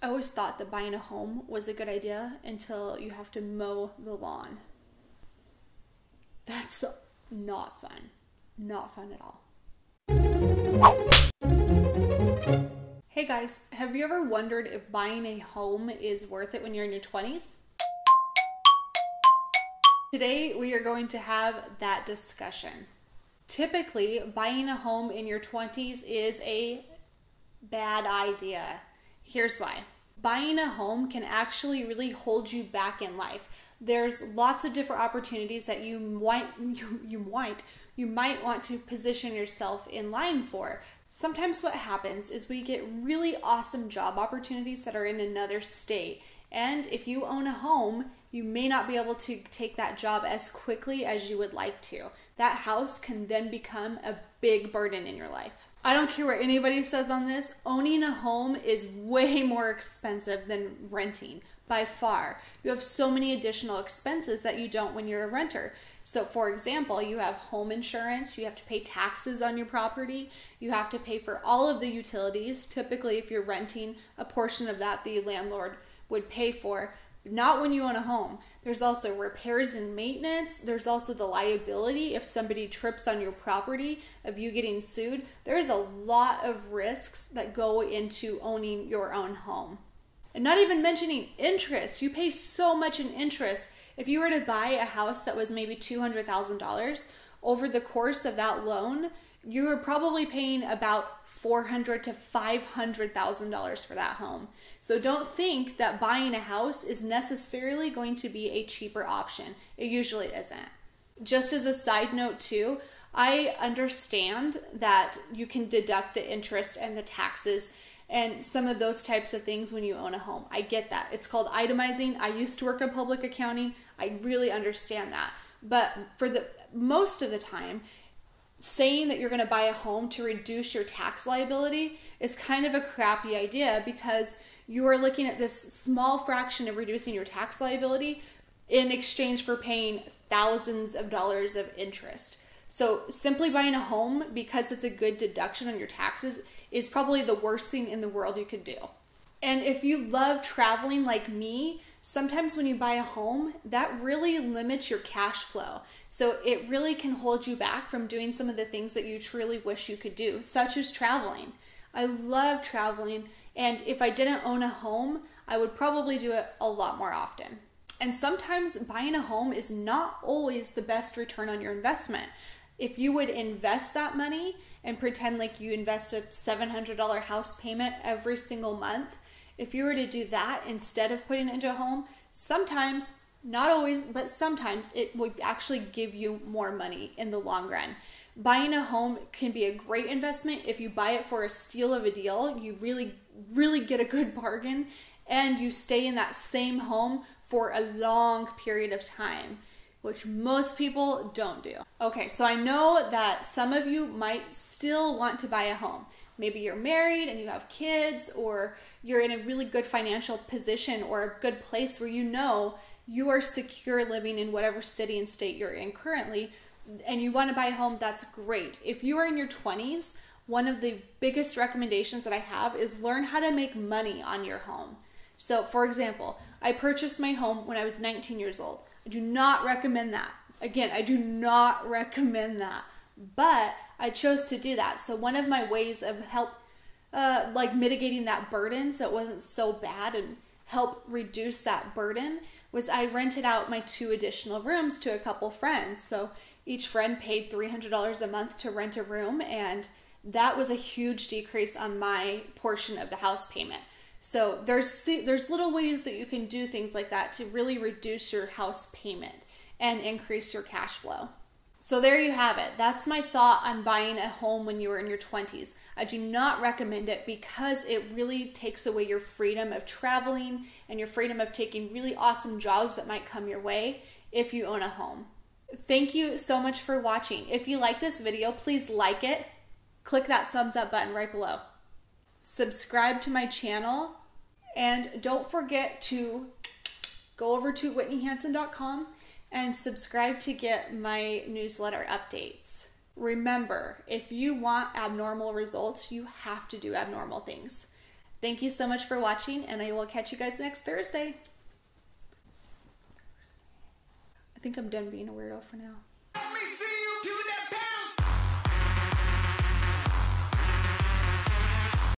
I always thought that buying a home was a good idea until you have to mow the lawn. That's not fun. Not fun at all. Hey guys, have you ever wondered if buying a home is worth it when you're in your 20s? Today we are going to have that discussion. Typically, buying a home in your 20s is a bad idea. Here's why. Buying a home can actually really hold you back in life. There's lots of different opportunities that you might want to position yourself in line for. Sometimes what happens is we get really awesome job opportunities that are in another state. And if you own a home, you may not be able to take that job as quickly as you would like to. That house can then become a big burden in your life. I don't care what anybody says on this, owning a home is way more expensive than renting, by far. You have so many additional expenses that you don't when you're a renter. So for example, you have home insurance, you have to pay taxes on your property, you have to pay for all of the utilities. Typically, if you're renting, a portion of that the landlord would pay for. Not when you own a home. There's also repairs and maintenance. There's also the liability if somebody trips on your property of you getting sued. There's a lot of risks that go into owning your own home. And not even mentioning interest. You pay so much in interest. If you were to buy a house that was maybe $200,000, over the course of that loan, you were probably paying about $400,000 to $500,000 for that home. So don't think that buying a house is necessarily going to be a cheaper option. It usually isn't. Just as a side note too, I understand that you can deduct the interest and the taxes and some of those types of things when you own a home. I get that. It's called itemizing. I used to work in public accounting. I really understand that. But for the most of the time, saying that you're going to buy a home to reduce your tax liability is kind of a crappy idea, because you are looking at this small fraction of reducing your tax liability in exchange for paying thousands of dollars of interest. So simply buying a home because it's a good deduction on your taxes is probably the worst thing in the world you could do. And if you love traveling like me, sometimes when you buy a home, that really limits your cash flow. So it really can hold you back from doing some of the things that you truly wish you could do, such as traveling. I love traveling, and if I didn't own a home, I would probably do it a lot more often. And sometimes buying a home is not always the best return on your investment. If you would invest that money and pretend like you invest a $700 house payment every single month, if you were to do that instead of putting it into a home, sometimes, not always, but sometimes it would actually give you more money in the long run. Buying a home can be a great investment if you buy it for a steal of a deal. You really get a good bargain, and you stay in that same home for a long period of time, which most people don't do. Okay, so I know that some of you might still want to buy a home. Maybe you're married and you have kids, or you're in a really good financial position or a good place where you know you are secure living in whatever city and state you're in currently, and you want to buy a home. That's great. If you are in your 20s, one of the biggest recommendations that I have is learn how to make money on your home. So for example, I purchased my home when I was 19 years old. I do not recommend that. Again, I do not recommend that, but I chose to do that. So one of my ways of mitigating that burden so it wasn't so bad and help reduce that burden was I rented out my 2 additional rooms to a couple friends. So each friend paid $300 a month to rent a room, and that was a huge decrease on my portion of the house payment. So there's little ways that you can do things like that to really reduce your house payment and increase your cash flow. So there you have it. That's my thought on buying a home when you were in your 20s. I do not recommend it because it really takes away your freedom of traveling and your freedom of taking really awesome jobs that might come your way if you own a home. Thank you so much for watching. If you like this video, please like it. Click that thumbs up button right below. Subscribe to my channel, and don't forget to go over to whitneyhansen.com and subscribe to get my newsletter updates. Remember, if you want abnormal results, you have to do abnormal things. Thank you so much for watching, and I will catch you guys next Thursday. I think I'm done being a weirdo for now.